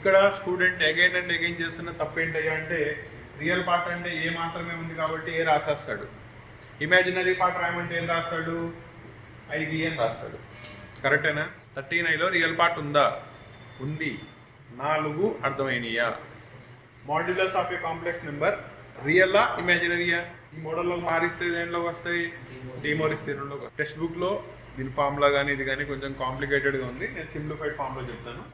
ఇక్కడ student again and again చేస్తున్న తప్పేంటయ్యా అంటే రియల్ పార్ట్ అంటే ఏ మాత్రమే ఉంది కాబట్టి ఏ రాసేస్తాడు. ఇమాజినరీ పార్ట్ రాయమంటే ఏం రాస్తాడు, ఐబి అని రాస్తాడు. కరెక్టేనా? 39లో రియల్ పార్ట్ ఉందా? ఉంది. 4 అర్థమైనయా? Modulus of a complex number రియలా ఇమాజినరీయా? ఈ మోడల్లో మారిస్తే దేనిలోకి వస్తాయి, డిమోరిస్తే రెండులోకి. టెక్స్ట్ బుక్లో దీని ఫార్ములా కానీ ఇది కానీ కొంచెం కాంప్లికేటెడ్గా ఉంది. నేను సింప్లిఫైడ్ ఫార్ములా చెప్తాను.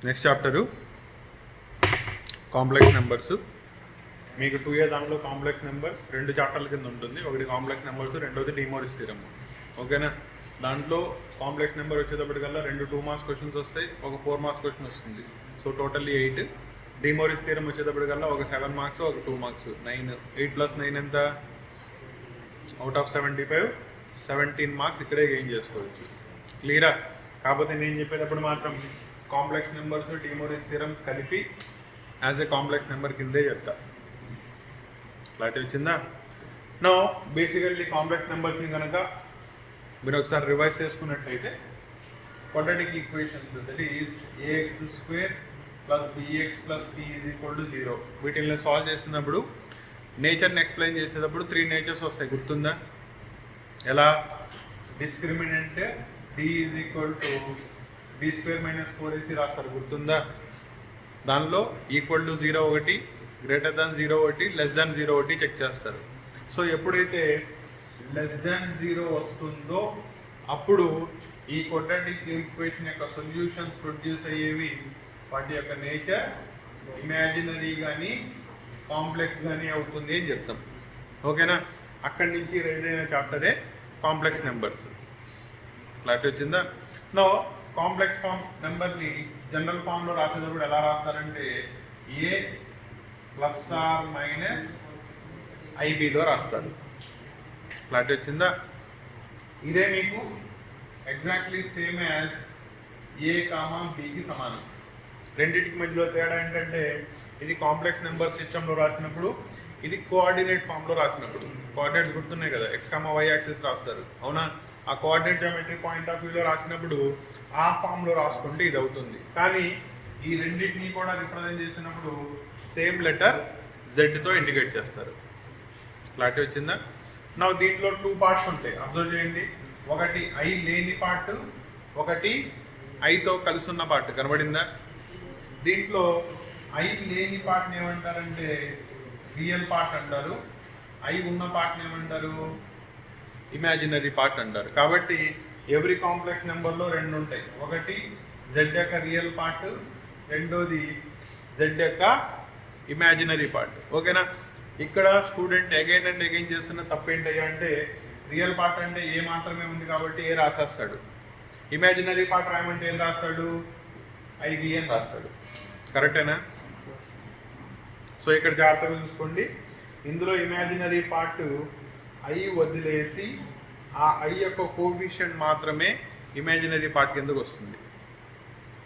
Next chapter complex numbers. మీకు 2A దాంట్లో కాంప్లెక్స్ నెంబర్స్ 2 చాప్టర్ల కింద ఉంటుంది. ఒకటి కాంప్లెక్స్ నెంబర్స్, రెండోది డిమోరిస్ థియరమ్. ఓకేనా? దాంట్లో కాంప్లెక్స్ నెంబర్ వచ్చేటప్పటికల్లా 2 2 మార్క్స్ క్వశ్చన్స్ వస్తాయి, ఒక 4 మార్క్స్ క్వశ్చన్ వస్తుంది. So totally 8. డిమోరిస్ థియరమ్ వచ్చేటప్పటికల్లా ఒక 7 మార్క్స్, ఒక 2 మార్క్స్, 9. 8 + 9 ఎంత? అవుట్ ఆఫ్ 75 17 మార్క్స్ ఇక్కడే గెయిన్ చేసుకోవచ్చు. క్లియరా? కాకపోతే నేను చెప్పేటప్పుడు మాత్రం కాంప్లెక్స్ నెంబర్స్ డిమోరిస్ థియరమ్ కలిపి యాజ్ ఏ కాంప్లెక్స్ నెంబర్ కిందే చెప్తా. క్లారిటీ వచ్చిందా? నో బేసికల్లీ కాంప్లెక్స్ నెంబర్స్ని కనుక మీరు ఒకసారి రివైజ్ చేసుకున్నట్టయితే quadratic equations that is ax² + bx + c = 0. వీటిని సాల్వ్ చేసినప్పుడు నేచర్ని ఎక్స్ప్లెయిన్ చేసేటప్పుడు 3 నేచర్స్ వస్తాయి. గుర్తుందా? ఎలా? డిస్క్రిమినెంట్ d = b² - 4ac రాస్తారు. గుర్తుందా? దానిలో =0 ఒకటి, >0 ఒకటి, <0 ఒకటి చెక్ చేస్తారు. సో ఎప్పుడైతే <0 వస్తుందో అప్పుడు ఈ క్వాడ్రాటిక్ ఈక్వేషన్ యొక్క సొల్యూషన్స్ ప్రొడ్యూస్ అయ్యేవి వాటి యొక్క నేచర్ ఇమాజినరీ కానీ కాంప్లెక్స్ కానీ అవుతుంది అని చెప్తాం. ఓకేనా? అక్కడి నుంచి రైజ్ అయిన చాప్టరే కాంప్లెక్స్ నెంబర్స్. క్లారిటీ వచ్చిందా? నో కాంప్లెక్స్ ఫామ్ నెంబర్ని జనరల్ ఫామ్లో రాసేటప్పుడు ఎలా రాస్తారంటే a ± IBలో రాస్తారు. క్లారిటీ వచ్చిందా? ఇదే మీకు ఎగ్జాక్ట్లీ సేమ్ యాజ్ a, bకి సమానం. రెండింటికి మధ్యలో తేడా ఏంటంటే ఇది కాంప్లెక్స్ నెంబర్ సిస్టంలో రాసినప్పుడు, ఇది కోఆర్డినేట్ ఫామ్లో రాసినప్పుడు. కోఆర్డినేట్స్ గుర్తున్నాయి కదా, x, y యాక్సిస్ రాస్తారు. అవునా? ఆ కోఆర్డినేట్ జామెట్రీ పాయింట్ ఆఫ్ వ్యూలో రాసినప్పుడు ఆ ఫామ్లో రాసుకుంటే ఇది అవుతుంది. కానీ ఈ రెండింటిని కూడా రిప్రజెంట్ చేసినప్పుడు సేమ్ లెటర్ జెడ్తో ఇండికేట్ చేస్తారు. క్లారిటీ వచ్చిందా? నా దీంట్లో 2 పార్ట్స్ ఉంటాయి. అబ్జర్వ్ చేయండి. ఒకటి ఐ లేని పార్ట్, ఒకటి ఐతో కలిసి ఉన్న పార్ట్. కనబడిందా? దీంట్లో ఐ లేని పార్ట్ని ఏమంటారంటే రియల్ పార్ట్ అంటారు, ఐ ఉన్న పార్ట్ని ఏమంటారు, ఇమాజినరీ పార్ట్ అంటారు. కాబట్టి ఎవ్రీ కాంప్లెక్స్ నెంబర్లో 2 ఉంటాయి. ఒకటి z యొక్క రియల్ పార్ట్, రెండోది z యొక్క ఇమాజినరీ పార్ట్. ఓకేనా? ఇక్కడ స్టూడెంట్ అగైన్ అండ్ అగైన్ చేస్తున్న తప్పేంటయ్యా అంటే రియల్ పార్ట్ అంటే ఏ మాత్రమే ఉంది కాబట్టి ఏ రాసేస్తాడు. ఇమాజినరీ పార్ట్ రాయమంటే ఏం రాస్తాడు, ఐబి అని రాస్తాడు. కరెక్టేనా? సో ఇక్కడ జాగ్రత్తగా చూసుకోండి. ఇందులో ఇమాజినరీ పార్ట్ ఐ వదిలేసి ఆ ఐ యొక్క కోఎఫిషియంట్ మాత్రమే ఇమాజినరీ పార్ట్ కిందకు వస్తుంది.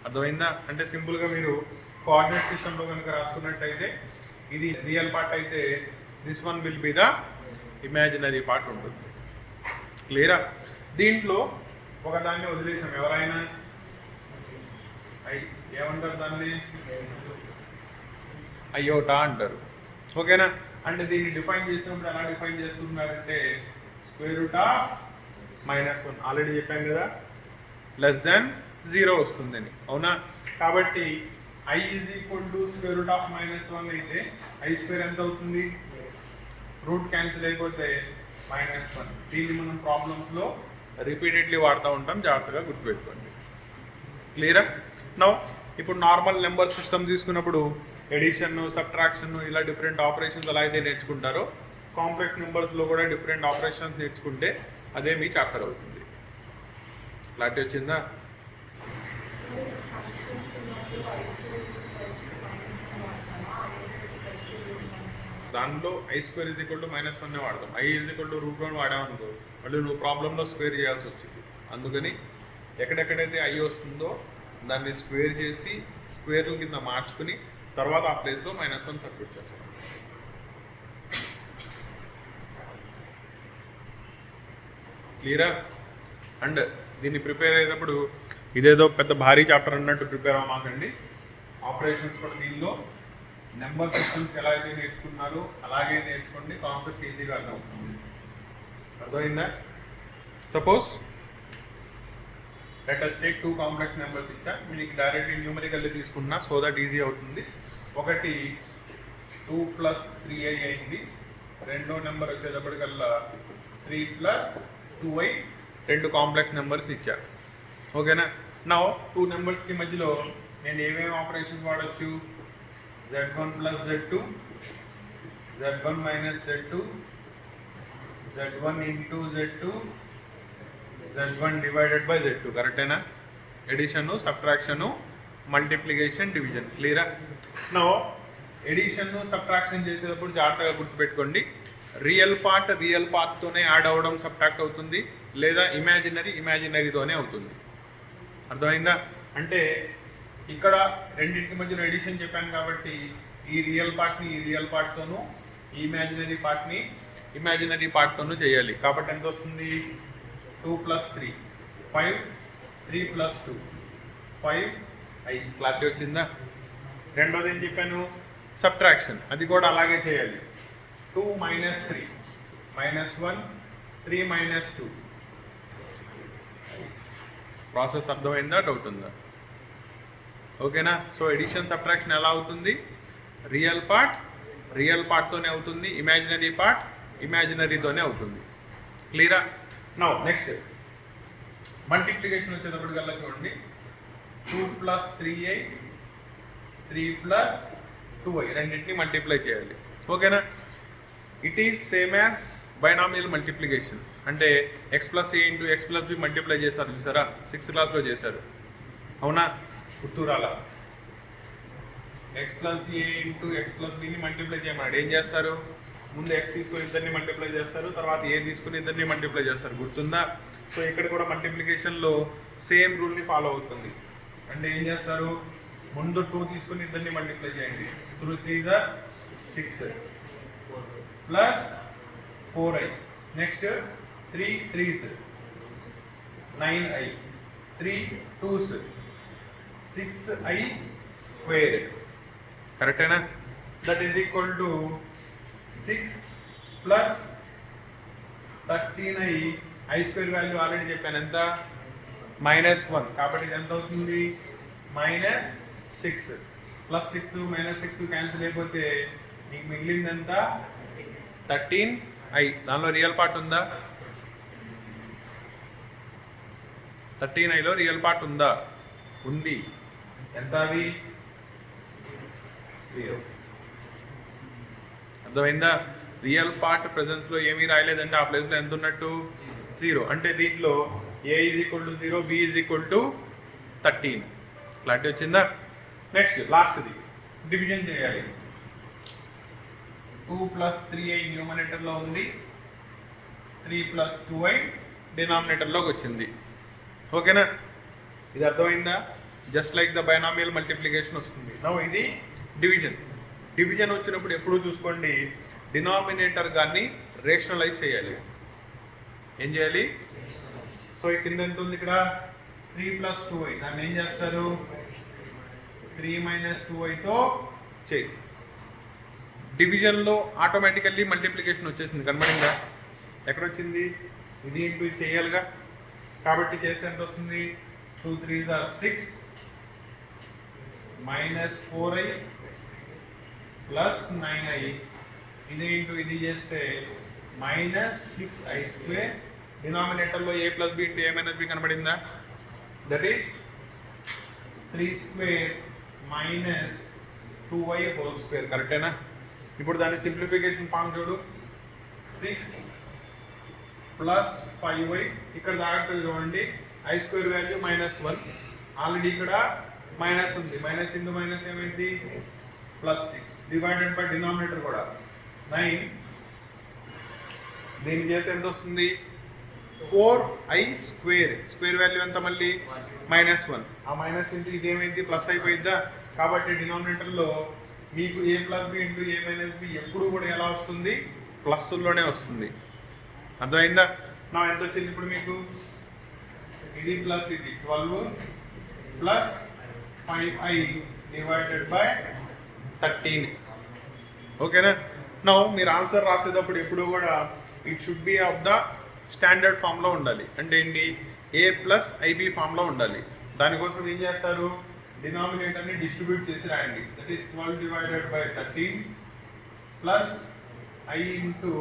అర్థమైందా? అంటే సింపుల్గా మీరు కోఆర్డినేట్ సిస్టంలో కనుక రాసుకున్నట్టయితే ఇది రియల్ పార్ట్ అయితే this one will be the imaginary part ఉంటుంది. క్లియరా? దీంట్లో ఒకదాన్ని వదిలేసాం. ఎవరైనా ఐ ఏమంటారు, దాన్ని అయోటా అంటారు. ఓకేనా? అంటే దీన్ని డిఫైన్ చేసినప్పుడు ఎలా డిఫైన్ చేస్తున్నారంటే √−1. ఆల్రెడీ చెప్పాం కదా, <0 వస్తుందని. అవునా? కాబట్టి i √−1 అయితే i² ఎంత అవుతుంది? రూట్ క్యాన్సిల్ అయిపోతే -1. దీన్ని మనం ప్రాబ్లమ్స్లో రిపీటెడ్లీ వాడుతూ ఉంటాం. జాగ్రత్తగా గుర్తుపెట్టుకోండి. క్లియరా? నౌ ఇప్పుడు నార్మల్ నెంబర్ సిస్టమ్ తీసుకున్నప్పుడు ఎడిషన్, సబ్ట్రాక్షన్ ఇలా డిఫరెంట్ ఆపరేషన్స్ ఎలా అయితే నేర్చుకుంటారో కాంప్లెక్స్ నెంబర్స్లో కూడా డిఫరెంట్ ఆపరేషన్స్ నేర్చుకుంటే అదే మీ చాప్టర్ అవుతుంది. క్లారిటీ వచ్చిందా? దాంట్లో i² -1 వాడతాం. i √1 వాడామనుకో మళ్ళీ నువ్వు ప్రాబ్లంలో స్క్వేర్ చేయాల్సి వచ్చింది. అందుకని ఎక్కడెక్కడైతే i వస్తుందో దాన్ని స్క్వేర్ చేసి స్క్వేర్ల కింద మార్చుకుని తర్వాత ఆ ప్లేస్లో -1 సబ్స్టిట్యూట్ చేస్తాం. క్లియరా? అండ్ దీన్ని ప్రిపేర్ అయ్యేటప్పుడు ఇదేదో పెద్ద భారీ చాప్టర్ అన్నట్టు ప్రిపేర్ అవ్వమాకండి. ఆపరేషన్స్ కూడా దీనిలో నెంబర్ సిస్టమ్స్ ఎలా అయితే నేర్చుకున్నారో అలాగే నేర్చుకోండి. కాన్సెప్ట్ ఈజీగా అర్థమవుతుంది. అర్థమైందా? Suppose let us take 2 complex numbers ఇచ్చా, మీకు డైరెక్ట్లీ న్యూమరికల్లీ తీసుకున్నా సో దట్ ఈజీ అవుతుంది. ఒకటి 2 + 3i అయింది, రెండో నెంబర్ వచ్చేటప్పటికల్లా 3 + 2i, 2 కాంప్లెక్స్ నెంబర్స్ ఇచ్చా. ఓకేనా? నా 2 నెంబర్స్కి మధ్యలో నేను ఏమేమి ఆపరేషన్స్ వాడచ్చు? z1 + z2, z1 - z2, z1 × z2, z1 / z2. కరెక్టేనా? Addition, subtraction, multiplication, division. క్లియరా? నా ఎడిషన్ను సబ్ట్రాక్షన్ చేసేటప్పుడు జాగ్రత్తగా గుర్తుపెట్టుకోండి, రియల్ పార్ట్తోనే యాడ్ అవ్వడం సబ్ట్రాక్ట్ అవుతుంది, లేదా ఇమాజినరీతోనే అవుతుంది. అర్థమైందా? అంటే ఇక్కడ రెండింటి మధ్యలో ఎడిషన్ చెప్పాను కాబట్టి ఈ రియల్ పార్ట్తోనూ ఈ ఇమాజినరీ పార్ట్తోనూ చేయాలి. కాబట్టి ఎంత వస్తుంది? 2 + 3 5, 3 + 2 5 i. క్లారిటీ వచ్చిందా? రెండోది ఏం చెప్పాను? సబ్ట్రాక్షన్. అది కూడా అలాగే చేయాలి. 2 - 3 -1, 3 - 2. ప్రాసెస్ అర్థమైందా? డౌట్ ఉందా? ఓకేనా? సో ఎడిషన్ సబ్ట్రాక్షన్ ఎలా అవుతుంది? రియల్ పార్ట్తోనే అవుతుంది, ఇమాజినరీతోనే అవుతుంది. క్లియరా? నౌ నెక్స్ట్ మల్టిప్లికేషన్ వచ్చేటప్పటికల్లా చూడండి, 2 + 3i, 3 + 2i రెండింటిని మల్టిప్లై చేయాలి. ఓకేనా? It is same as binomial multiplication. అంటే x + a × x + b multiply చేశారు చూసారా? 6th క్లాస్లో చేశారు. అవునా? గుర్తురాలా? x + a × x + bని మల్టిప్లై చేయమన్నాడు. ఏం చేస్తారు? ముందు x తీసుకుని ఇద్దరిని మల్టిప్లై చేస్తారు, తర్వాత a తీసుకుని ఇద్దరిని మల్టిప్లై చేస్తారు. గుర్తుందా? సో ఇక్కడ కూడా మల్టిప్లికేషన్లో సేమ్ రూల్ని ఫాలో అవుతుంది. అంటే ఏం చేస్తారు? ముందు 2 తీసుకుని ఇద్దరిని మల్టిప్లై చేయండి. 2 × 3 = 6 + 4i. Next 3 × 3 = 9i, 3 × 2 = 6i². కరెక్టేనా? That is equal to 6 + 13i. i² value already చెప్పాను, ఎంత? -1. కాబట్టి ఇది ఎంత అవుతుంది? -6 +6 -6 క్యాన్సిల్ అయిపోతే మీకు మిగిలింది ఎంత? 13i. దానిలో రియల్ పార్ట్ ఉందా? 13iలో రియల్ పార్ట్ ఉందా? ఉంది. ఎంత అది? 0. అర్థమైందా? రియల్ పార్ట్ ప్రెజెన్స్లో ఏమీ రాయలేదంటే ఆ ప్లేస్లో ఎంత ఉన్నట్టు? 0. అంటే దీంట్లో a = 0, b = 13. క్లారిటీ వచ్చిందా? నెక్స్ట్ లాస్ట్ది డివిజన్ చేయాలి. 2 + 3i న్యూమరేటర్లో ఉంది, 3 + 2i డినామినేటర్లోకి వచ్చింది. ఓకేనా? ఇది అర్థమైందా? Just like the binomial multiplication వస్తుంది. నౌ ఇది డివిజన్ వచ్చినప్పుడు ఎప్పుడూ చూసుకోండి, డినామినేటర్ గాన్ని రేషనలైజ్ చేయాలి. ఏం చేయాలి? సో ఈ కింద ఎంత ఉంది? ఇక్కడ 3 + 2i. దాన్ని ఏం చేస్తారు? 3 - 2iతో చేయి. డివిజన్లో ఆటోమేటికల్లీ మల్టిప్లికేషన్ వచ్చేసింది. కనబడిందా? ఎక్కడొచ్చింది? ఇది ఇంటూ ఇది చేయాలిగా. కాబట్టి చేస్తే ఎంత వస్తుంది? 2 × 3 = 6 -4i + 9i. ఇది ఇంటూ ఇది చేస్తే -6i². డినామినేటర్లో a + b × a - b కనబడిందా? That is 3² - 2i². కరెక్టేనా? ఇప్పుడు దాని సింప్లిఫికేషన్ ఫామ్ చూడు. 6 + 5i. ఇక్కడ జాగ్రత్తగా చూడండి, i² వాల్యూ -1. ఆల్రెడీ ఇక్కడ మైనస్ ఉంది. మైనస్ ఇంటూ మైనస్ ఏమైంది? +6 డివైడెడ్ బై డినామినేటర్ కూడా 9. దీన్ని చేస్తే ఎంత వస్తుంది? 4i square. స్క్వేర్ వాల్యూ ఎంత మళ్ళీ -1. ఆ మైనస్ ఇంటూ ఇదేమైంది ప్లస్ అయిపోయిద్దా. కాబట్టి డినామినేటర్లో మీకు a plus b into a minus b ఎప్పుడు కూడా ఎలా వస్తుంది, ప్లస్లోనే వస్తుంది. అర్థమైందా. నా ఎంత వచ్చింది ఇప్పుడు మీకు, ఇది ప్లస్ ఇది 12 ప్లస్ 5i డివైడెడ్ బై 13. ఓకేనా. నా మీరు ఆన్సర్ రాసేటప్పుడు ఎప్పుడు కూడా it should be of the standard ఫామ్లో ఉండాలి. అంటే ఏంటి, a ప్లస్ ఐబి ఫామ్లో ఉండాలి. దానికోసం ఏం చేస్తారు, డినామినేటర్ని డిస్ట్రిబ్యూట్ చేసి రాయండి. That is 12 divided by 13 plus i into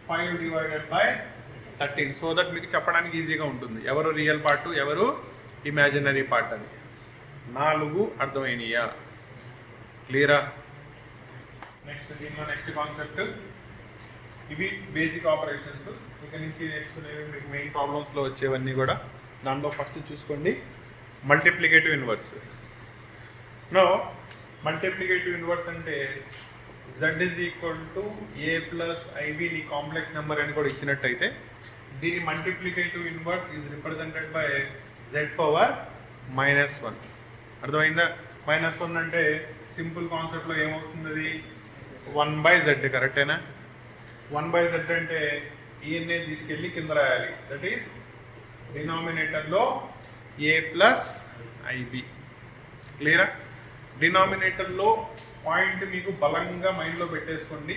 5 divided by 13. So that మీకు చెప్పడానికి ఈజీగా ఉంటుంది ఎవరు రియల్ పార్ట్ ఎవరు ఇమాజినరీ పార్ట్ అని. 4 అర్థమైనయా, క్లియరా. నెక్స్ట్ దీనిలో నెక్స్ట్ కాన్సెప్ట్, ఇవి బేసిక్ ఆపరేషన్స్. ఇక నుంచి నేర్చుకునేవి మీకు మెయిన్ ప్రాబ్లమ్స్లో వచ్చేవన్నీ కూడా. దాంట్లో ఫస్ట్ చూసుకోండి multiplicative inverse. No multiplicative inverse అంటే z is equal to a plus i b ని కాంప్లెక్స్ నెంబర్ అని కూడా ఇచ్చినట్టయితే దీని multiplicative inverse is represented by z power -1. అర్థమైందా. -1 అంటే సింపుల్ కాన్సెప్ట్లో ఏమవుతుంది, అది 1/z. కరెక్టేనా. 1/z అంటే ఈఎన్ఏ తీసుకెళ్ళి కింద రాయాలి. దట్ ఈస్ డినామినేటర్లో a ప్లస్ ఐబి. క్లియరా. డినామినేటర్లో పాయింట్ మీకు బలంగా మైండ్లో పెట్టేసుకోండి.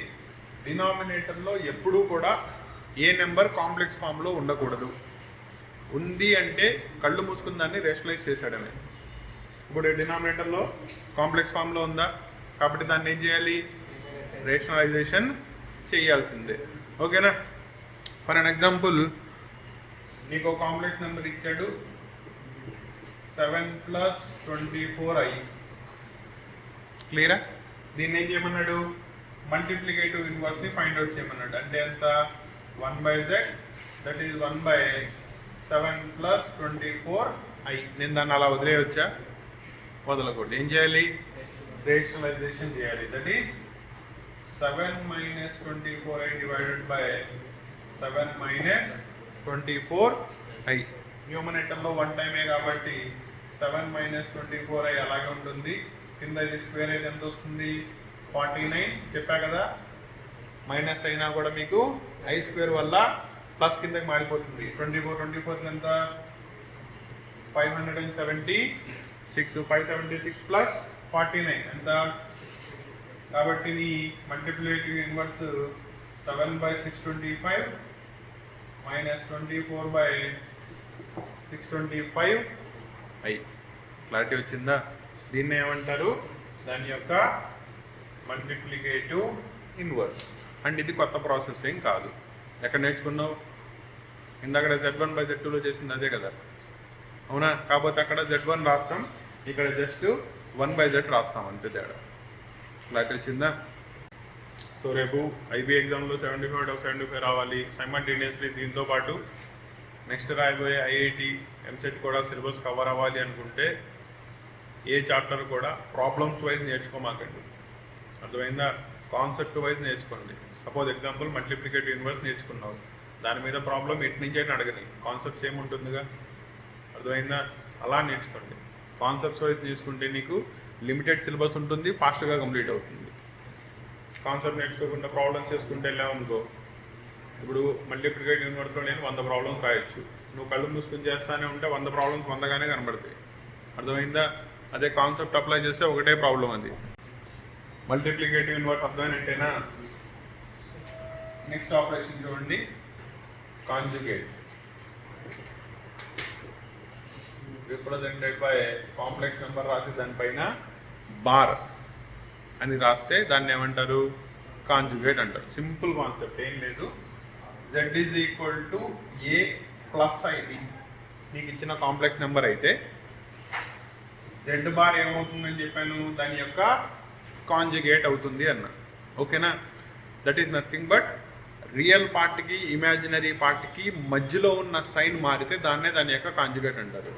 డినామినేటర్లో ఎప్పుడూ కూడా ఏ నెంబర్ కాంప్లెక్స్ ఫామ్లో ఉండకూడదు. ఉంది అంటే కళ్ళు మూసుకుని దాన్ని రేషనలైజ్ చేశాడమే. ఇప్పుడు డినామినేటర్లో కాంప్లెక్స్ ఫామ్లో ఉందా, కాబట్టి దాన్ని ఏం చేయాలి, రేషనలైజేషన్ చేయాల్సిందే. ఓకేనా. ఫర్ అన్ ఎగ్జాంపుల్ నీకు కాంప్లెక్స్ నెంబర్ ఇచ్చాడు 7 ప్లస్ 24i. క్లియరా. దీన్ని ఏం చేయమన్నాడు, మల్టిప్లికేటివ్ ఇన్వర్స్ని ఫైండ్ అవుట్ చేయమన్నాడు. అంటే ఎంత, 1/z, that is 1/7 plus 24i. నేను దాన్ని అలా వదిలేయొచ్చా, వదలకూడదు. ఏం చేయాలి, రేషనలైజేషన్ చేయాలి. That is 7 minus 24i divided by 7 minus 24i. న్యూమరేటర్లో 1 టైమే కాబట్టి 7 మైనస్ 24i అలాగే ఉంటుంది. కింద ఇది స్క్వేర్ అయితే ఎంత వస్తుంది, 49. చెప్పా కదా, మైనస్ అయినా కూడా మీకు i స్క్వేర్ వల్ల ప్లస్ కిందకి మారిపోతుంది. 24 ఎంత, 576. 576 ప్లస్ 49 ఎంత. కాబట్టి నీ multiplicative inverse 7/625 minus 24/625i. Clarity వచ్చిందా. దీన్ని ఏమంటారు, దాని యొక్క మల్టిప్లికేటివ్ ఇన్వర్స్. అండ్ ఇది కొత్త ప్రాసెస్ ఏం కాదు. ఎక్కడ నేర్చుకున్నావు, ఇందాక z1/z2లో చేసింది అదే కదా, అవునా. కాకపోతే అక్కడ z1 రాస్తాం, ఇక్కడ జస్ట్ 1/z రాస్తాం, అంతే తేడా. క్లారిటీ వచ్చిందా. సో రేపు ఐబీ ఎగ్జామ్లో 75/75 రావాలి. సైమల్టేనియస్లీ దీంతో పాటు నెక్స్ట్ రాయబోయే ఐఐటి ఎంసెట్ కూడా సిలబస్ కవర్ అవ్వాలి అనుకుంటే ఏ చాప్టర్ కూడా ప్రాబ్లమ్స్ వైజ్ నేర్చుకోమాకండి. అర్థమైందా. కాన్సెప్ట్ వైజ్ నేర్చుకోండి. సపోజ్ ఎగ్జాంపుల్ మల్టిప్లికేటివ్ ఇన్వర్స్ నేర్చుకున్నావు, దాని మీద ప్రాబ్లం ఎటు నుంచి అయినా అడగని, కాన్సెప్ట్స్ ఏముంటుందిగా. అర్థమైందా. అలా నేర్చుకోండి. కాన్సెప్ట్స్ వైజ్ నేర్చుకుంటే నీకు లిమిటెడ్ సిలబస్ ఉంటుంది, ఫాస్ట్గా కంప్లీట్ అవుతుంది. కాన్సెప్ట్ నేర్చుకోకుండా ప్రాబ్లమ్స్ చేసుకుంటే వెళ్ళామనుకో, ఇప్పుడు మల్టిప్లికేటివ్ ఇన్వర్స్లో నేను 100 ప్రాబ్లమ్స్ రాయొచ్చు. నువ్వు కళ్ళు మూసుకుని చేస్తానే ఉంటే 100 ప్రాబ్లమ్స్ 100గానే కనబడతాయి. అర్థమైందా. అదే కాన్సెప్ట్ అప్లై చేస్తే ఒకటే ప్రాబ్లం అది. మల్టిప్లికేటివ్ ఇన్వర్స్ అర్థమైనట్టేనా. నెక్స్ట్ ఆపరేషన్ చూడండి, conjugate. Represented by complex number రాసి దానిపైన బార్ అని రాస్తే దాన్ని ఏమంటారు, కాంజుగేట్ అంటారు. సింపుల్ కాన్సెప్ట్, ఏం లేదు. z is equal to a plus i b. నీకు ఇచ్చిన కాంప్లెక్స్ నెంబర్ అయితే z బార్ ఏమవుతుందని చెప్పాను, దాని యొక్క కాంజుగేట్ అవుతుంది అన్న. ఓకేనా. That is nothing but real పార్ట్కి ఇమాజినరీ పార్ట్కి మధ్యలో ఉన్న సైన్ మారితే దాన్నే దాని యొక్క కాంజుగేట్ అంటారు.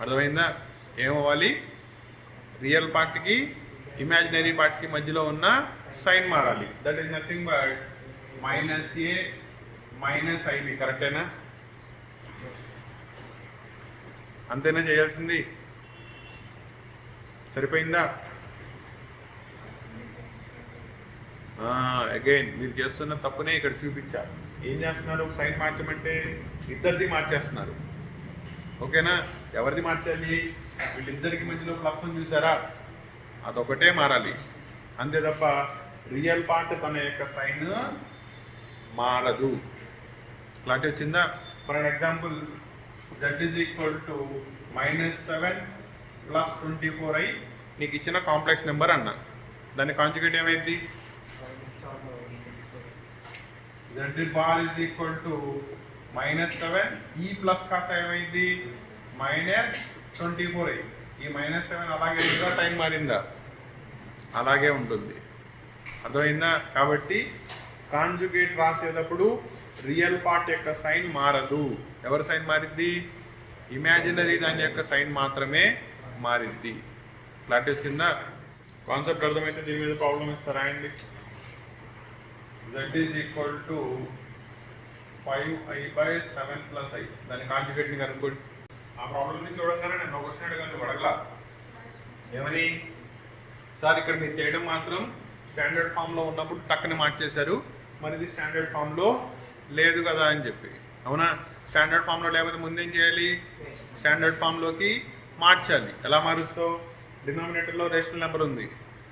అర్థమైందా. ఏమవ్వాలి, రియల్ పార్ట్కి ఇమాజినరీ పార్ట్కి మధ్యలో ఉన్న సైన్ మారాలి. That is nothing but -a minus i b, కరెక్టేనా? అంతేనా చేయాల్సింది? సరిపోయిందా? అగైన్ మీరు చేస్తున్న తప్పునే ఇక్కడ చూపించారు. ఏం చేస్తున్నారు? సైన్ మార్చమంటే ఇద్దరిది మార్చేస్తున్నారు. ఓకేనా? ఎవరిది మార్చాలి? వీళ్ళిద్దరికి మధ్యలో ప్లస్ అని చూసారా, అదొకటే మారాలి అంతే తప్ప రియల్ పార్ట్ తన యొక్క సైన్ మారదు. క్లారిటీ వచ్చిందా? For an example z is equal to -7 + 24i నీకు ఇచ్చిన కాంప్లెక్స్ నెంబర్ అన్న, దాని కాంజుగేట్ ఏమైంది? z bar is equal to -7 ఈ ప్లస్ కాస్త ఏమైంది? -24i. ఈ -7 అలాగే ఉందా, సైన్ మారిందా? అలాగే ఉంటుంది. అర్థమైందా? కాబట్టి కాంజుగేట్ రాసేటప్పుడు రియల్ పార్ట్ యొక్క సైన్ మారదు. ఎవరి సైన్ మారింది? ఇమాజినరీ దాని యొక్క సైన్ మాత్రమే మారింది. క్లారిటీ వచ్చిందా? కాన్సెప్ట్ అర్థమైతే దీని మీద ప్రాబ్లం ఇస్తారా అండి? z is equal to 5i/7 + i దాని కాంజుగేట్ని కనుక్కోండి. ఆ ప్రాబ్లమ్ని చూడగానే నేను ఒక క్వశ్చన్ అడగాలి, అడగలా ఏమని? సార్ ఇక్కడ మీరు చేయడం మాత్రం స్టాండర్డ్ ఫామ్లో ఉన్నప్పుడు టక్కని మార్చేశారు, మరి ఇది స్టాండర్డ్ ఫామ్లో లేదు కదా అని చెప్పి. అవునా? స్టాండర్డ్ ఫామ్లో లేకపోతే ముందేం చేయాలి? స్టాండర్డ్ ఫామ్లోకి మార్చాలి. ఎలా మారుస్తావు? డినామినేటర్లో రేషనల్ నెంబర్ ఉంది,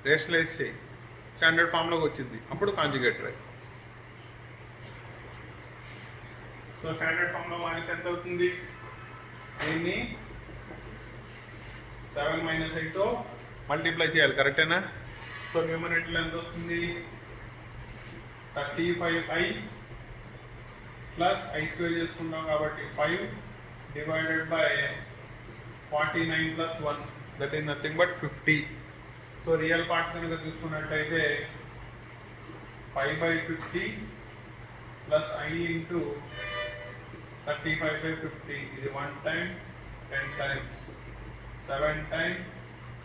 రేషనలైజ్ చేయి, స్టాండర్డ్ ఫామ్లోకి వచ్చింది, అప్పుడు కాంజుగేట్ రాయి. సో స్టాండర్డ్ ఫామ్లో మారిస్తే ఎంత అవుతుంది? దీన్ని 7 - 8తో మల్టిప్లై చేయాలి, కరెక్టేనా? సో న్యూమరేటర్లో ఎంత వస్తుంది? 35i + i² చేసుకుంటాం కాబట్టి 5 / 49 + 1 that is nothing but 50. So real part కనుక చూసుకున్నట్టయితే 5/50 + i × 35/50 ఇది 1 time 10 times 7 times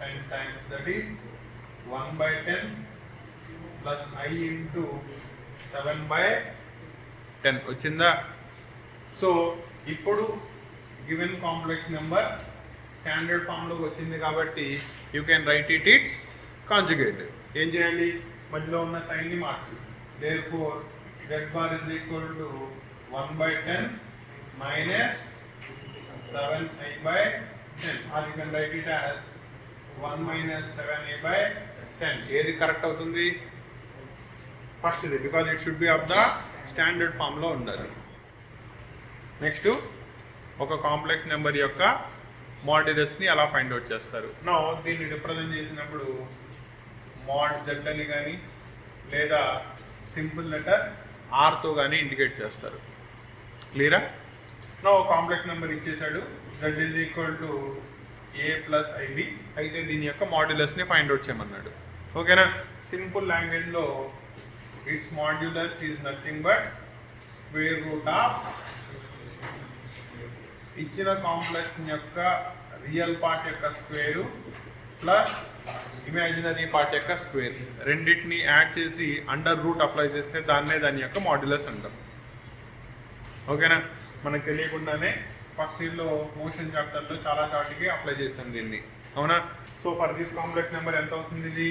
10 times that is 1/10 plus I into 7/10 వచ్చిందా? సో ఇప్పుడు గివెన్ కాంప్లెక్స్ నెంబర్ స్టాండర్డ్ ఫామ్లోకి వచ్చింది కాబట్టి you can write it it's conjugate. ఏం చేయాలి? మధ్యలో ఉన్న సైన్ని మార్చు. therefore z bar is equal to 1/10 minus 7i/10 or you can write it as 1 minus 7a/10. ఏది correct అవుతుంది? ఫస్ట్ ఇది, because it should be of the standard ఫామ్లో ఉండాలి. Next ఒక కాంప్లెక్స్ నెంబర్ యొక్క మాడ్యులస్ని అలా ఫైండ్ అవుట్ చేస్తారు. నో దీన్ని రిప్రజెంట్ చేసినప్పుడు mod z అని కానీ లేదా సింపుల్ లెటర్ ఆర్తో కానీ ఇండికేట్ చేస్తారు. క్లియరా? నో కాంప్లెక్స్ నెంబర్ ఇచ్చేసాడు, z is equal to a + ib, అయితే దీని యొక్క మాడ్యులస్ని ఫైండ్ అవుట్ చేయమన్నాడు. ఓకేనా? సింపుల్ లాంగ్వేజ్లో it's modulus is nothing but square root of ఇచ్చిన కాంప్లెక్స్ యొక్క రియల్ పార్ట్ యొక్క స్క్వేరు ప్లస్ ఇమాజినరీ పార్ట్ యొక్క స్క్వేర్, రెండింటిని యాడ్ చేసి అండర్ రూట్ అప్లై చేస్తే దాని యొక్క మాడ్యులస్ అంటాం. ఓకేనా? మనకు తెలియకుండానే ఫస్ట్ ఇయర్లో మోషన్ చాప్టర్లో చాలా చాటికి అప్లై చేసాం దీన్ని. అవునా? So for this complex number ఎంత అవుతుంది? ఇది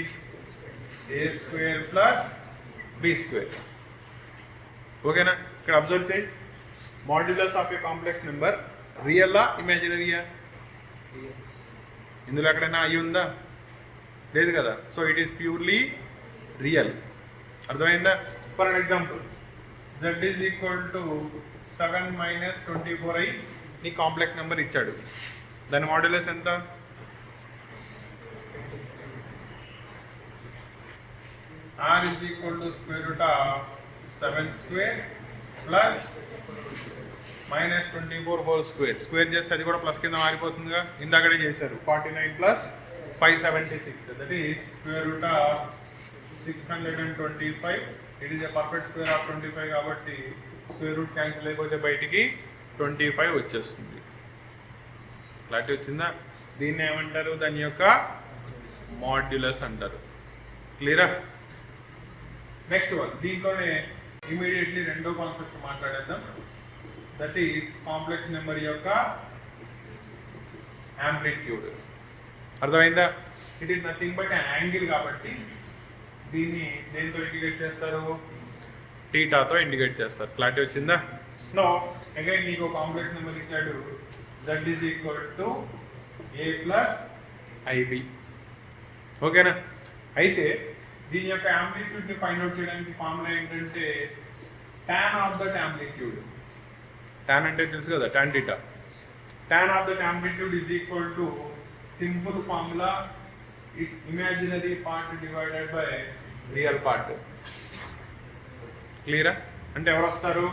a² + b². ఓకేనా? ఇక్కడ అబ్జర్వ్ చేయి, modulus of a complex number రియలా ఇమాజినరీయా? ఇందులో ఎక్కడైనా అయ్యి ఉందా? లేదు కదా. So it is purely real. అర్థమైందా? For an example z is equal to 7 - 24i నీ కాంప్లెక్స్ నెంబర్ ఇచ్చాడు, దాని మాడ్యులస్ ఎంత? r is equal to √7² plus -24² square చేస్తే అది కూడా ప్లస్ కింద మారిపోతుందిగా, ఇందాకడే చేశారు. 49 + 576 that is √625. It is a perfect square of 25 కాబట్టి స్క్వేర్ రూట్ క్యాన్సిల్ అయిపోతే బయటికి 25 వచ్చేస్తుంది. క్లారిటీ వచ్చిందా? దీన్ని ఏమంటారు? దాని యొక్క మాడ్యులస్ అంటారు. క్లియరా? నెక్స్ట్ వన్, దీంట్లోనే ఇమీడియట్లీ రెండో కాన్సెప్ట్ మాట్లాడేద్దాం. దట్ ఈస్ కాంప్లెక్స్ నెంబర్ యొక్క యాంప్లిట్యూడ్. అర్థమైందా? It is nothing but angle కాబట్టి దీన్ని దేంతో ఇండికేట్ చేస్తారు? టీటాతో ఇండికేట్ చేస్తారు. క్లారిటీ వచ్చిందా? నో అగైన్ నీకు కాంప్లెక్స్ నెంబర్ ఇచ్చాడు, z is equal to a plus i b. ఓకేనా? అయితే దీని యొక్క యాంప్లిట్యూడ్ని ఫైండ్ అవుట్ చేయడానికి ఫార్ములా ఏంటంటే tan of that amplitude. tan అంటే తెలుసు కదా, tan theta. tan of that amplitude is equal to simple formula, it's imaginary part divided by real part. క్లియరా? అంటే ఎవరు వస్తారు?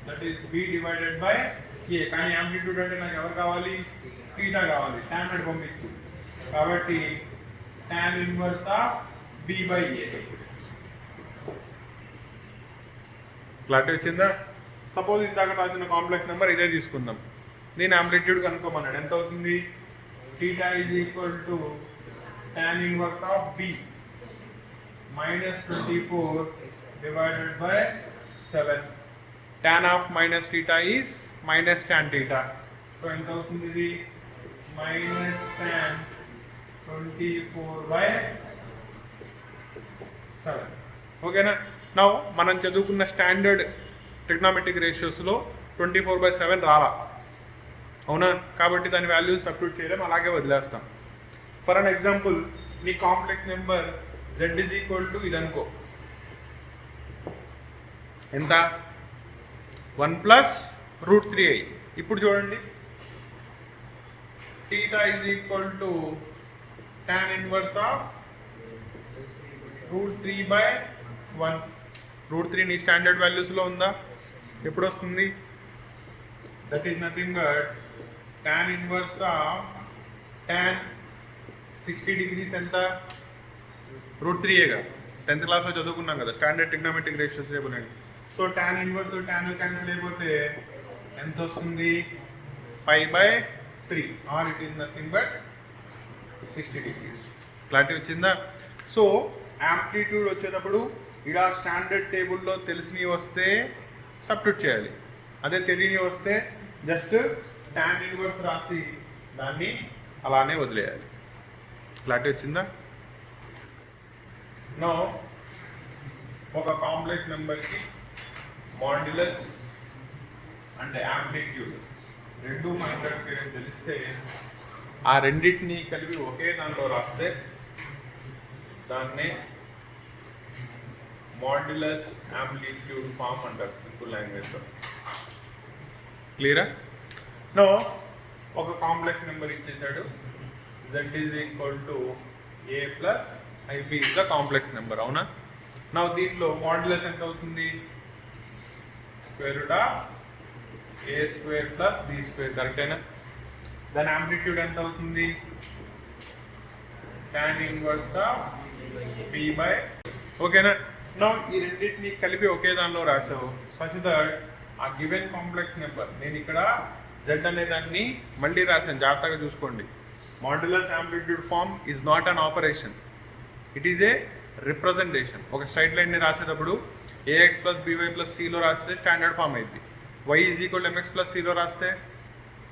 That is b divided by a. కానీ యాంప్లిట్యూడ్ అంటే నాకు ఎవరు కావాలి? టీటా కావాలి. స్టాండర్డ్ పంపించు కాబట్టి tan inverse of b by a. Clarity వచ్చిందా? సపోజ్ ఇందాక రాసిన కాంప్లెక్స్ నెంబర్ ఇదే తీసుకుందాం. దీని యాంప్లిట్యూడ్ కనుక్కోమన్నాడు. ఎంత అవుతుంది? Theta is equal to tan inverse of b minus 24 divided by 7. Tan of minus theta is minus tan theta. So ఎంత అవుతుంది ఇది? minus tan 24 by 7. ఓకేనా? నౌ మనం చదువుకున్న స్టాండర్డ్ ట్రిగ్నోమెట్రిక్ రేషియోస్లో 24/7 రాలా, అవునా? కాబట్టి దాని వాల్యూని సబ్స్టిట్యూట్ చేయడం అలాగే వదిలేస్తాం. ఫర్ అన్ ఎగ్జాంపుల్, నీ complex number z is equal to ఇది అనుకో. ఎంత? 1 ప్లస్ √3i. ఇప్పుడు చూడండి, theta is equal to tan inverse of √3/1. √3 నీ స్టాండర్డ్ వాల్యూస్లో ఉందా? ఎప్పుడు వస్తుంది? That is nothing but tan inverse of tan 60 degrees ఎంత? √3గా 10th క్లాస్లో చదువుకున్నాం కదా, స్టాండర్డ్ ట్రిగ్నోమెట్రిక్ రేషియోస్ టేబుల్ అండి. So tan inverse tan cancel అయిపోతే ఎంత వస్తుంది? π/3 are it is nothing but 60 degrees. Clarity వచ్చిందా? సో యాంప్లిట్యూడ్ వచ్చేటప్పుడు ఇలా స్టాండర్డ్ టేబుల్లో తెలిసినవి వస్తే సబ్స్టిట్యూట్ చేయాలి, అదే తెలియని వస్తే జస్ట్ tan ఇన్వర్స్ రాసి దాన్ని అలానే వదిలేయాలి. క్లారిటీ వచ్చిందా? నో ఒక కాంప్లెక్స్ నెంబర్కి మాడ్యులస్ అండ్ యాంప్లిట్యూడ్ రెండు మనకి తెలిస్తే ఆ రెండింటిని కలిపి ఒకే దాంట్లో రాస్తే దాన్నే మాడ్యులస్ యాంప్లిట్యూడ్ ఫామ్ అంటారు సింపుల్ లాంగ్వేజ్లో. క్లియరా? నో ఒక కాంప్లెక్స్ నెంబర్ ఇచ్చేసాడు, z is equal to a plus ib is the complex number, అవునా? నా దీంట్లో మాడ్యులస్ ఎంత అవుతుంది? Square root of a² plus b². కరెక్టేనా? దాని యాంప్లిట్యూడ్ ఎంత అవుతుంది? tan inverse of b/. ఓకేనా? నా ఈ రెండింటిని కలిపి ఒకే దానిలో రాసావు సచ్ దట్ ఆ గివెన్ కాంప్లెక్స్ నెంబర్, నేను ఇక్కడ z అనే దాన్ని మళ్ళీ రాశాను, జాగ్రత్తగా చూసుకోండి. Modulus amplitude form is not an operation, it is a representation. ఒక స్ట్రైట్ లైన్ని రాసేటప్పుడు ax ప్లస్ by ప్లస్ cలో రాస్తే స్టాండర్డ్ ఫామ్ అయింది, y is equal mx plus cలో రాస్తే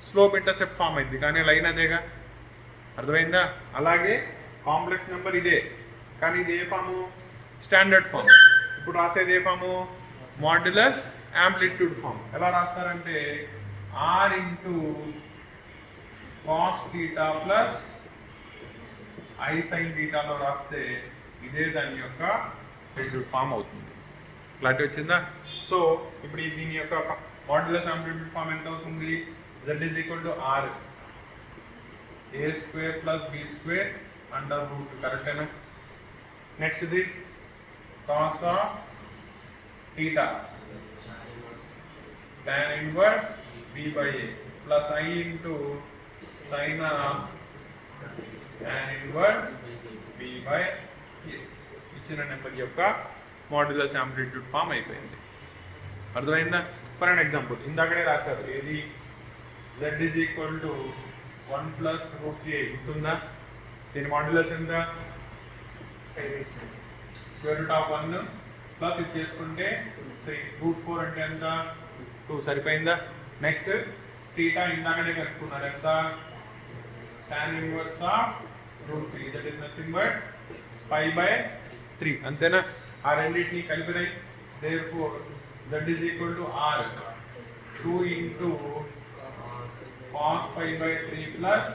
స్లోప్ ఇంటర్సెప్ట్ ఫామ్ అయింది, కానీ లైన్ అదేగా. అర్థమైందా? అలాగే కాంప్లెక్స్ నెంబర్ ఇదే, కానీ ఇది ఏ ఫాము? Standard form. ఇప్పుడు రాసేది ఏ ఫాము? Modulus amplitude form. ఎలా రాస్తారంటే r into cos θ plus i sin θలో రాస్తే ఇదే దాని యొక్క యాంప్లిట్యూడ్ ఫామ్ అవుతుంది. క్లారిటీ వచ్చిందా? సో ఇప్పుడు దీని యొక్క మాడ్యులస్ యాంప్లిట్యూడ్ ఫామ్ ఎంత అవుతుంది? z is equal to r a² plus b² under root. కరెక్టేనా? Next the cos of θ tan inverse b/a plus i into sin of tan inverse b/a. ఇచ్చిన number యొక్క modulus amplitude form అయిపోయింది. అర్థమైందా? For an example ఇందాకడే రాశారు, ఏది? z is equal to 1 plus √3i. గుర్తుందా? దీని modulus ఎంత? స్క్వేర్ రూట్ ఆఫ్ 1 ప్లస్ ఇది చేసుకుంటే 3 √4 అంటే ఎంత 2 సరిపోయిందా. నెక్స్ట్ థీటా ఇందాకనే కనుక్కున్నారు ఎంత tan inverse of √3 that is nothing but π/3 అంతేనా. ఆ రెండింటిని కలిపినాయి. therefore z is equal to r 2 into cos π/3 plus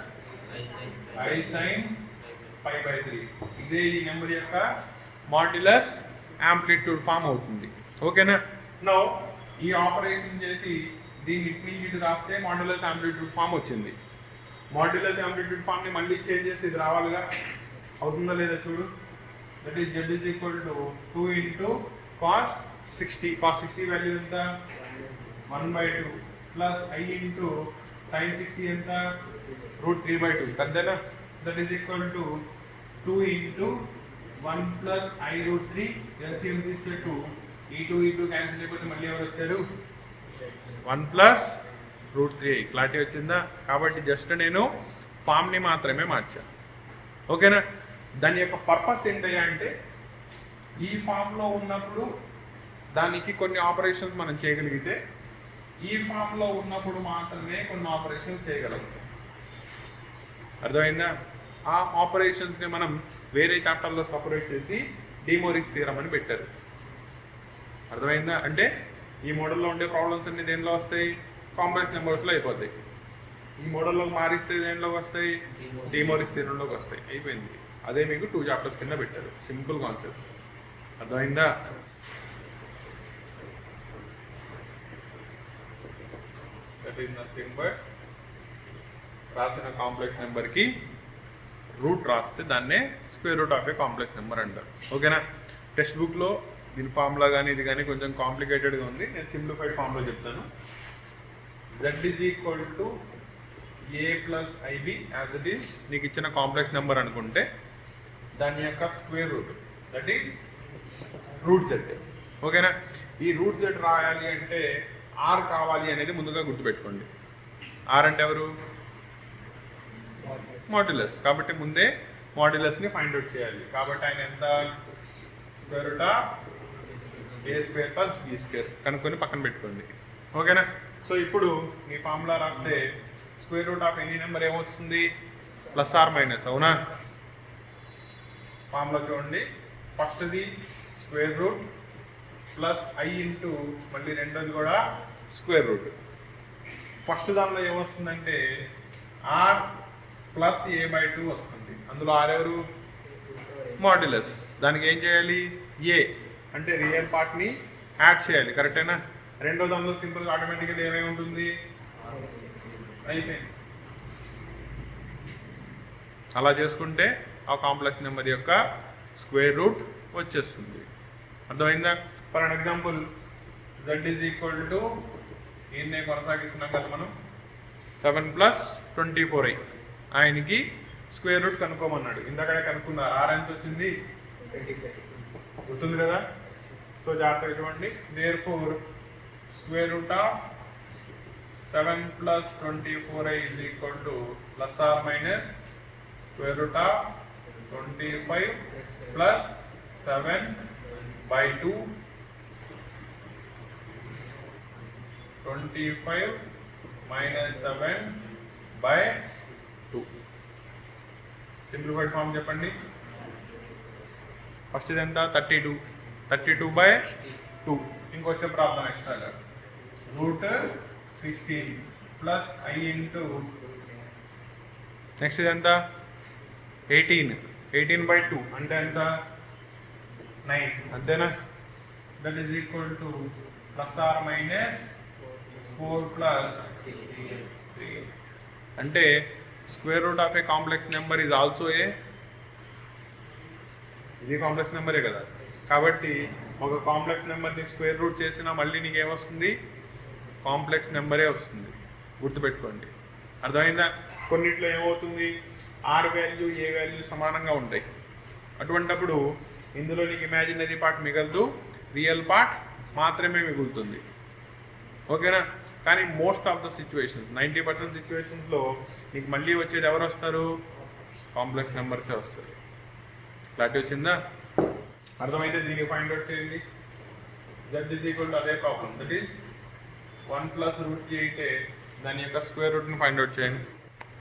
I sin π/3. ఇదే ఈ నెంబర్ యొక్క మాడ్యులస్ యాంప్లిట్యూడ్ ఫామ్ అవుతుంది. ఓకేనా. నో ఈ ఆపరేషన్ చేసి దీన్ని ఇటు నుంచి ఇటు రాస్తే మాడ్యులస్ యాంప్లిట్యూడ్ ఫామ్ వచ్చింది. మాడ్యులస్ యాంప్లిట్యూడ్ ఫామ్ ని మళ్ళీ చేంజ్ చేసి ఇది రావాలిగా. అవుతుందా లేదా చూడు. That is z is equal to 2 into cos 60. cos 60 value ఎంత 1/2 ప్లస్ I into sin 60 ఎంత √3/2 అంతేనా. That is equal to 2 into 1 plus I √3 LCM తీస్తే 2 ఈ 2 క్యాన్సిల్ అయిపోతే మళ్ళీ ఎవరు వచ్చారు 1 plus √3. క్లారిటీ వచ్చిందా. కాబట్టి జస్ట్ నేను ఫామ్ని మాత్రమే మార్చాను. ఓకేనా. దాని యొక్క పర్పస్ ఏంటయ్యా అంటే ఈ ఫామ్లో ఉన్నప్పుడు దానికి కొన్ని ఆపరేషన్స్ మనం చేయగలిగితే ఈ ఫామ్లో ఉన్నప్పుడు మాత్రమే కొన్ని ఆపరేషన్స్ చేయగలుగుతాం. అర్థమైందా. ఆ ఆపరేషన్స్ని మనం వేరే చాప్టర్లో సపరేట్ చేసి డిమోరిస్ థియరం అని పెట్టారు. అర్థమైందా. అంటే ఈ మోడల్లో ఉండే ప్రాబ్లమ్స్ అన్ని దేనిలో వస్తాయి కాంప్లెక్స్ నెంబర్స్లో అయిపోతాయి. ఈ మోడల్లో మారిస్తే దేనిలోకి వస్తాయి డిమోరిస్ థియరంలోకి వస్తాయి. అయిపోయింది. అదే మీకు 2 చాప్టర్స్ కింద పెట్టారు. Simple concept. అర్థమైందా. దట్ ఈస్ నథింగ్ బట్ రాసిన కాంప్లెక్స్ నెంబర్కి రూట్ రాస్తే దాన్నే square root of a complex number అంటారు. ఓకేనా. టెక్స్ట్ బుక్లో దీని ఫార్ములా కానీ ఇది కానీ కొంచెం కాంప్లికేటెడ్గా ఉంది. నేను సింప్లిఫైడ్ ఫార్ములా చెప్తాను. z is equal to a plus ib as it is నీకు ఇచ్చిన కాంప్లెక్స్ నెంబర్ అనుకుంటే దాని యొక్క square root that is √z. ఓకేనా. ఈ √z రాయాలి అంటే r కావాలి అనేది ముందుగా గుర్తుపెట్టుకోండి. r అంటే ఎవరు మాడ్యులస్. కాబట్టి ముందే మాడ్యులస్ని ఫైండ్ అవుట్ చేయాలి. కాబట్టి ఆయన ఎంత square root of a² plus b² కనుక్కొని పక్కన పెట్టుకోండి. ఓకేనా. సో ఇప్పుడు మీ ఫార్ములా రాస్తే square root of any number ఏమవుతుంది ప్లస్ ఆర్ మైనస్. అవునా. ఫార్ములా చూడండి. ఫస్ట్ది square root plus I into మళ్ళీ రెండోది కూడా స్క్వేర్ రూట్. ఫస్ట్ దానిలో ఏమొస్తుందంటే ఆర్ ప్లస్ a/2 వస్తుంది. అందులో ఆర్ ఎవరు మాడ్యులస్. దానికి ఏం చేయాలి ఏ అంటే రియల్ పార్ట్ని యాడ్ చేయాలి. కరెక్టేనా. రెండో దానిలో సింపుల్గా ఆటోమేటిక్గా ఏమేమి ఉంటుంది అయిపోయింది. అలా చేసుకుంటే ఆ కాంప్లెక్స్ నెంబర్ యొక్క స్క్వేర్ రూట్ వచ్చేస్తుంది. అర్థమైందా. For an example z is equal to ఈయన్నే కొనసాగిస్తున్నాం కదా మనం 7 + 24i. ఆయనకి స్క్వేర్ రూట్ కనుక్కోమన్నాడు. ఇందాకడే కనుక్కున్నారు. ఆర్ ఎంత వచ్చింది గుర్తుంది కదా. సో జాగ్రత్తగా చూడండి. therefore square root of 7 + 24i is equal to plus or minus square root of 25 plus 7/2 25 minus 7/2. Simplified form చెప్పండి. ఫస్ట్ ఇది ఎంత 32 32/2. ఇంకో స్టెప్ రాద్దాం ఎక్స్ట్రాగా √16 ప్లస్ I ఇంటూ నెక్స్ట్ ఇది ఎంత 18/2 అంటే ఎంత 9 అంతేనా. That is equal to plus or minus 4 + 3 అంటే square root of a complex number is also a ఇది కాంప్లెక్స్ నెంబరే కదా. కాబట్టి ఒక కాంప్లెక్స్ నెంబర్ని స్క్వేర్ రూట్ చేసినా మళ్ళీ నీకేమొస్తుంది కాంప్లెక్స్ నెంబరే వస్తుంది. గుర్తుపెట్టుకోండి. అర్థమైందా. కొన్నిట్లో ఏమవుతుంది ఆర్ వాల్యూ ఏ వాల్యూ సమానంగా ఉంటాయి. అటువంటప్పుడు ఇందులో నీకు ఇమాజినరీ పార్ట్ మిగలదు, రియల్ పార్ట్ మాత్రమే మిగులుతుంది. ఓకేనా. కానీ మోస్ట్ ఆఫ్ ద సిచ్యువేషన్స్ 90% సిచ్యువేషన్స్లో నీకు మళ్ళీ వచ్చేది ఎవరు వస్తారు కాంప్లెక్స్ నెంబర్సే వస్తారు. క్లారిటీ వచ్చిందా. అర్థమైతే దీనికి ఫైండ్ అవుట్ చేయండి. z ఈజ్ ఈక్వల్ టు అదే problem, that is 1 plus root కి అయితే దాని యొక్క స్క్వేర్ రూట్ని ఫైండ్ అవుట్ చేయండి.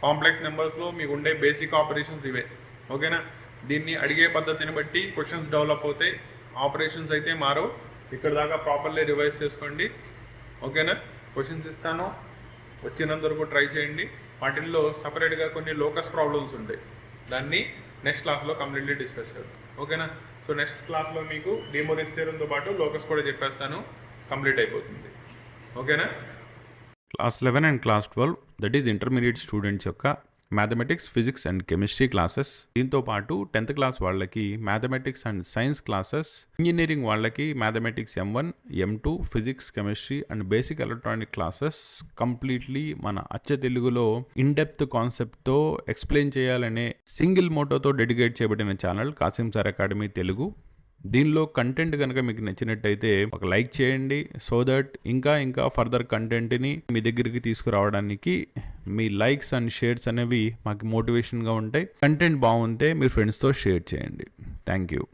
కాంప్లెక్స్ నెంబర్స్లో మీకు ఉండే బేసిక్ ఆపరేషన్స్ ఇవే. ఓకేనా? దీన్ని అడిగే పద్ధతిని బట్టి క్వశ్చన్స్ డెవలప్ అవుతాయి, ఆపరేషన్స్ అయితే మారవు. ఇక్కడ దాకా ప్రాపర్లీ రివైజ్ చేసుకోండి. ఓకేనా? క్వశ్చన్స్ ఇస్తాను, వచ్చినంత వరకు ట్రై చేయండి. వాటిల్లో సపరేట్గా కొన్ని లోకస్ ప్రాబ్లమ్స్ ఉంటాయి, దాన్ని నెక్స్ట్ క్లాస్లో కంప్లీట్లీ డిస్కస్ చేద్దాం. ఓకేనా? సో నెక్స్ట్ క్లాస్లో మీకు డిమోరిస్ థియరంతో పాటు లోకస్ కూడా చెప్పేస్తాను, కంప్లీట్ అయిపోతుంది. ఓకేనా? Class 11 and class 12 that is intermediate students యొక్క mathematics, physics and chemistry classes. దీంతో పాటు 10th క్లాస్ వాళ్ళకి mathematics and science classes, engineering వాళ్ళకి mathematics M1, M2, physics, chemistry and basic electronic classes completely మన అచ్చ తెలుగులో ఇన్ డెప్త్ కాన్సెప్ట్తో explain చేయాలనే సింగిల్ మోటోతో డెడికేట్ చేయబడిన channel Kasim sir academy Telugu. దీనిలో కంటెంట్ కనుక మీకు నచ్చినట్టయితే ఒక లైక్ చేయండి, సో దట్ ఇంకా ఫర్దర్ కంటెంట్ని మీ దగ్గరికి తీసుకురావడానికి మీ లైక్స్ అండ్ షేర్స్ అనేవి మాకు మోటివేషన్గా ఉంటాయి. కంటెంట్ బాగుంటే మీ ఫ్రెండ్స్తో షేర్ చేయండి. Thank you.